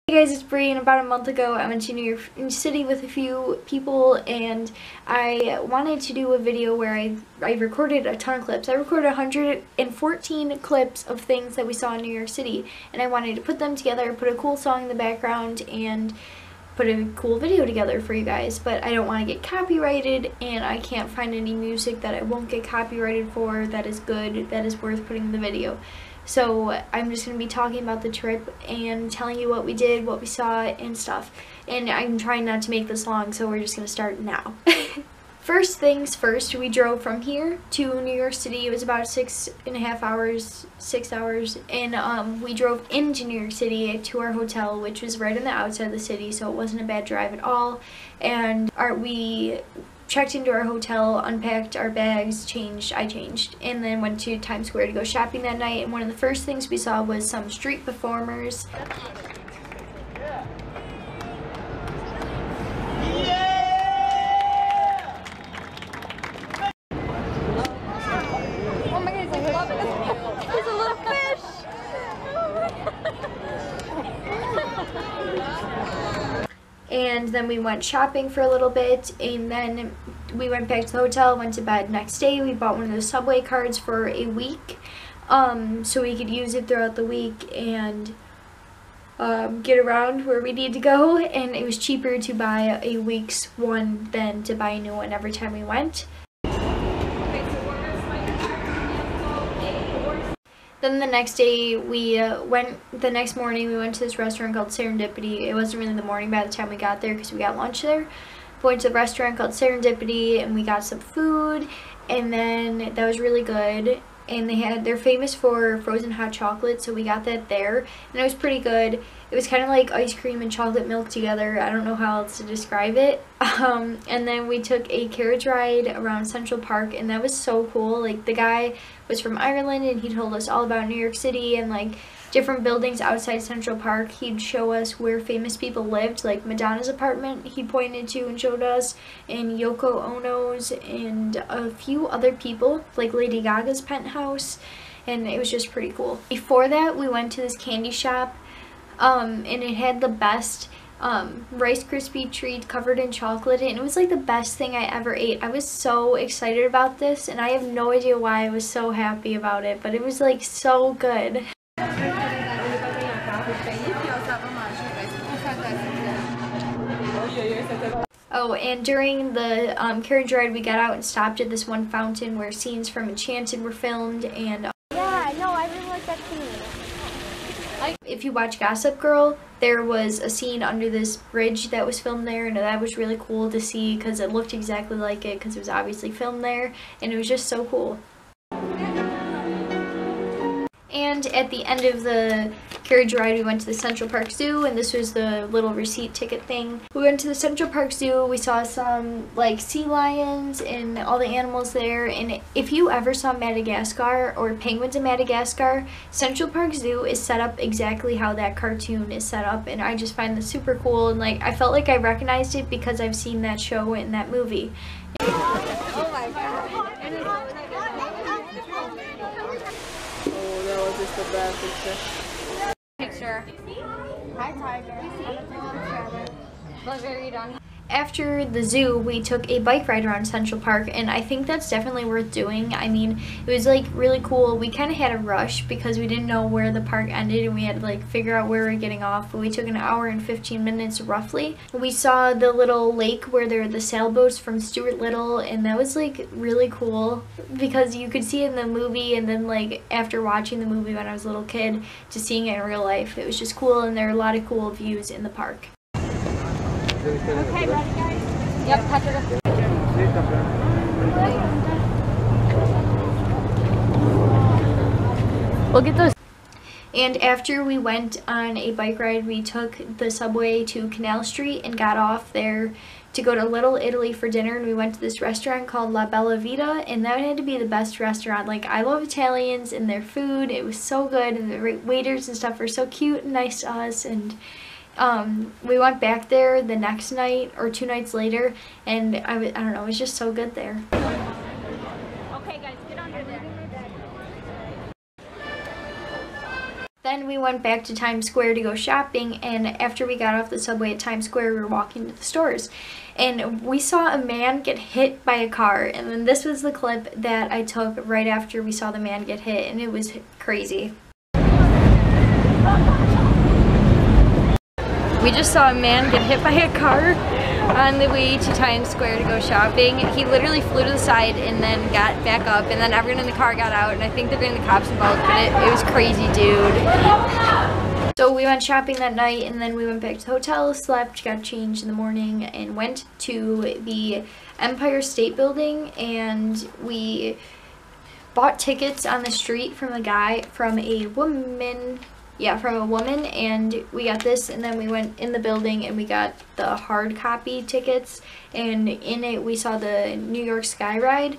Hey guys, it's Brie, and about a month ago I went to New York City with a few people, and I wanted to do a video where I recorded a ton of clips. I recorded 114 clips of things that we saw in New York City, and I wanted to put them together, put a cool song in the background, and put a cool video together for you guys. But I don't want to get copyrighted, and I can't find any music that I won't get copyrighted for that is good, that is worth putting in the video. So I'm just going to be talking about the trip and telling you what we did, what we saw, and stuff. And I'm trying not to make this long, so we're just going to start now. First things first, we drove from here to New York City. It was about 6.5 hours, 6 hours, and we drove into New York City to our hotel, which was right on the outside of the city, so it wasn't a bad drive at all. And we checked into our hotel, unpacked our bags, I changed, and then went to Times Square to go shopping that night. And one of the first things we saw was some street performers. Oh my goodness, I love it. There's a little fish. And then we went shopping for a little bit, and then we went back to the hotel, went to bed. Next day we bought one of those subway cards for a week, so we could use it throughout the week and get around where we need to go. And it was cheaper to buy a week's one than to buy a new one every time we went. Then the next day, the next morning we went to this restaurant called Serendipity. It wasn't really the morning by the time we got there because we got lunch there. We went to a restaurant called Serendipity and we got some food, and then that was really good. And they're famous for frozen hot chocolate, so we got that there, and it was pretty good. It was kind of like ice cream and chocolate milk together. I don't know how else to describe it. And then we took a carriage ride around Central Park, and that was so cool. Like, the guy was from Ireland, and he told us all about New York City and like different buildings outside Central Park. He'd show us where famous people lived, like Madonna's apartment he pointed to and showed us, and Yoko Ono's, and a few other people, like Lady Gaga's penthouse, and it was just pretty cool. Before that, we went to this candy shop, and it had the best Rice Krispie treat covered in chocolate, and it was like the best thing I ever ate. I was so excited about this, and I have no idea why I was so happy about it, but it was like so good. Oh, and during the carriage ride, we got out and stopped at this one fountain where scenes from Enchanted were filmed, and Yeah, no, I really like that scene. if you watch Gossip Girl, there was a scene under this bridge that was filmed there, and that was really cool to see because it looked exactly like it because it was obviously filmed there, and it was just so cool. And at the end of the carriage ride, we went to the Central Park Zoo, and this was the little receipt ticket thing. We went to the Central Park Zoo, we saw some like sea lions and all the animals there, and if you ever saw Madagascar or Penguins in Madagascar, Central Park Zoo is set up exactly how that cartoon is set up, and I just find this super cool, and like I felt like I recognized it because I've seen that show and that movie. Oh my god. Just a bad picture. Hi, Tiger. Look, are you done? After the zoo, we took a bike ride around Central Park, and I think that's definitely worth doing. I mean, it was like really cool. We kind of had a rush because we didn't know where the park ended, and we had to like figure out where we were getting off, but we took an hour and 15 minutes roughly. We saw the little lake where there were the sailboats from Stuart Little, and that was like really cool because you could see it in the movie, and then like after watching the movie when I was a little kid to seeing it in real life, it was just cool, and there are a lot of cool views in the park. Okay, ready, guys? Yep, Patrick. We'll get those. And after we went on a bike ride, we took the subway to Canal Street and got off there to go to Little Italy for dinner, and we went to this restaurant called La Bella Vita, and that had to be the best restaurant. Like, I love Italians and their food. It was so good, and the waiters and stuff were so cute and nice to us, and we went back there the next night or 2 nights later, and I don't know, it was just so good there. Okay, guys, get under there. Then we went back to Times Square to go shopping, and after we got off the subway at Times Square, we were walking to the stores. And we saw a man get hit by a car, and then this was the clip that I took right after we saw the man get hit, and it was crazy. We just saw a man get hit by a car on the way to Times Square to go shopping. He literally flew to the side and then got back up, and then everyone in the car got out, and I think they're getting the cops involved, but it was crazy, dude. So we went shopping that night, and then we went back to the hotel, slept, got changed in the morning, and went to the Empire State Building, and we bought tickets on the street from a woman, and we got this, and then we went in the building and we got the hard copy tickets, and in it we saw the New York Sky Ride,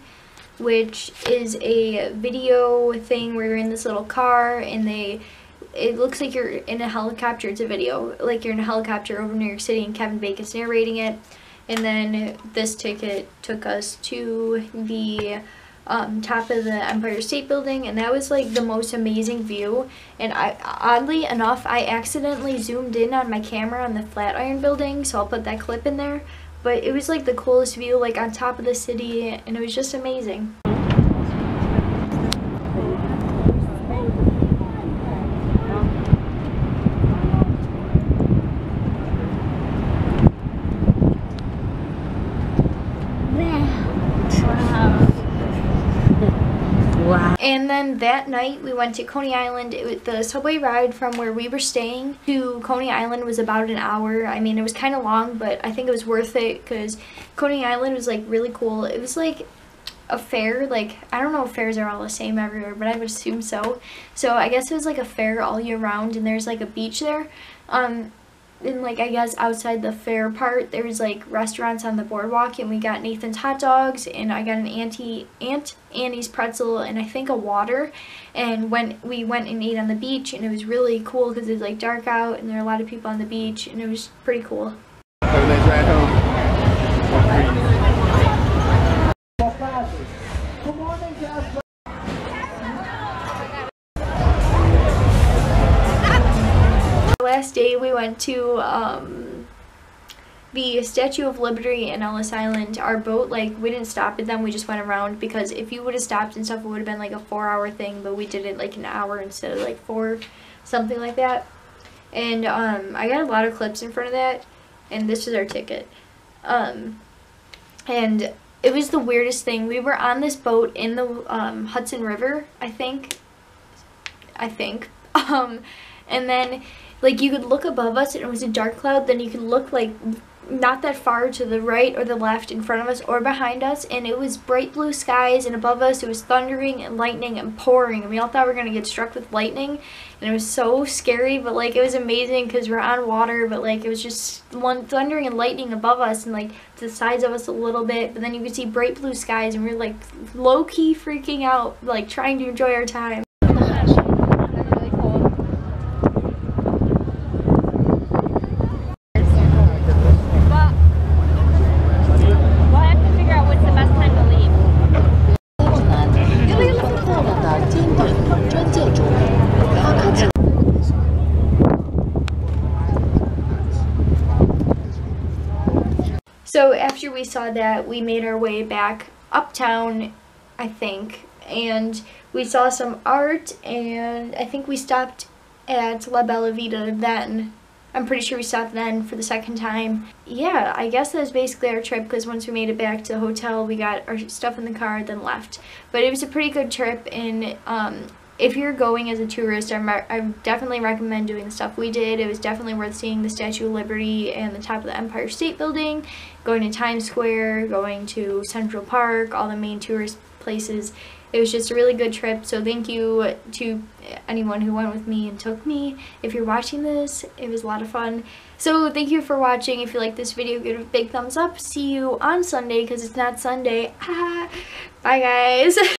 which is a video thing where you're in this little car, and it looks like you're in a helicopter. It's a video, like you're in a helicopter over New York City, and Kevin Bacon's narrating it. And then this ticket took us to the top of the Empire State Building, and that was like the most amazing view. And oddly enough, I accidentally zoomed in on my camera on the Flatiron Building, so I'll put that clip in there. But it was like the coolest view, like on top of the city, and it was just amazing. Wow. And then that night we went to Coney Island. The subway ride from where we were staying to Coney Island was about an hour. I mean, it was kind of long, but I think it was worth it because Coney Island was like really cool. It was like a fair, like, I don't know if fairs are all the same everywhere, but I would assume so. So I guess it was like a fair all year round, and there's like a beach there. And like, I guess outside the fair part, there was like restaurants on the boardwalk, and we got Nathan's hot dogs, and I got an Aunt Annie's pretzel, and I think a water. And we went and ate on the beach, and it was really cool because it was like dark out, and there were a lot of people on the beach, and it was pretty cool. Have a nice ride home. Good morning, Jasper. Last day we went to the Statue of Liberty in Ellis Island. Our boat, like, we didn't stop at them, we just went around, because if you would have stopped and stuff, it would have been like a 4-hour thing, but we did it like an hour instead of like 4, something like that. And I got a lot of clips in front of that, and this is our ticket. And it was the weirdest thing. We were on this boat in the Hudson River, I think. And then, like, you could look above us, and it was a dark cloud. Then you could look, like, not that far to the right or the left in front of us or behind us, and it was bright blue skies, and above us it was thundering and lightning and pouring, and we all thought we were going to get struck with lightning, and it was so scary, but, like, it was amazing because we're on water, but, like, it was just thundering and lightning above us and, like, to the sides of us a little bit, but then you could see bright blue skies, and we were, like, low-key freaking out, like, trying to enjoy our time. So after we saw that, we made our way back uptown, I think, and we saw some art, and I think we stopped at La Bella Vita then. I'm pretty sure we stopped then for the second time. Yeah, I guess that was basically our trip, because once we made it back to the hotel, we got our stuff in the car, then left. But it was a pretty good trip, and if you're going as a tourist, I definitely recommend doing the stuff we did. It was definitely worth seeing the Statue of Liberty and the top of the Empire State Building, going to Times Square, going to Central Park, all the main tourist places. It was just a really good trip, so thank you to anyone who went with me and took me. If you're watching this, it was a lot of fun. So thank you for watching. If you like this video, give it a big thumbs up. See you on Sunday, because it's not Sunday. Bye, guys.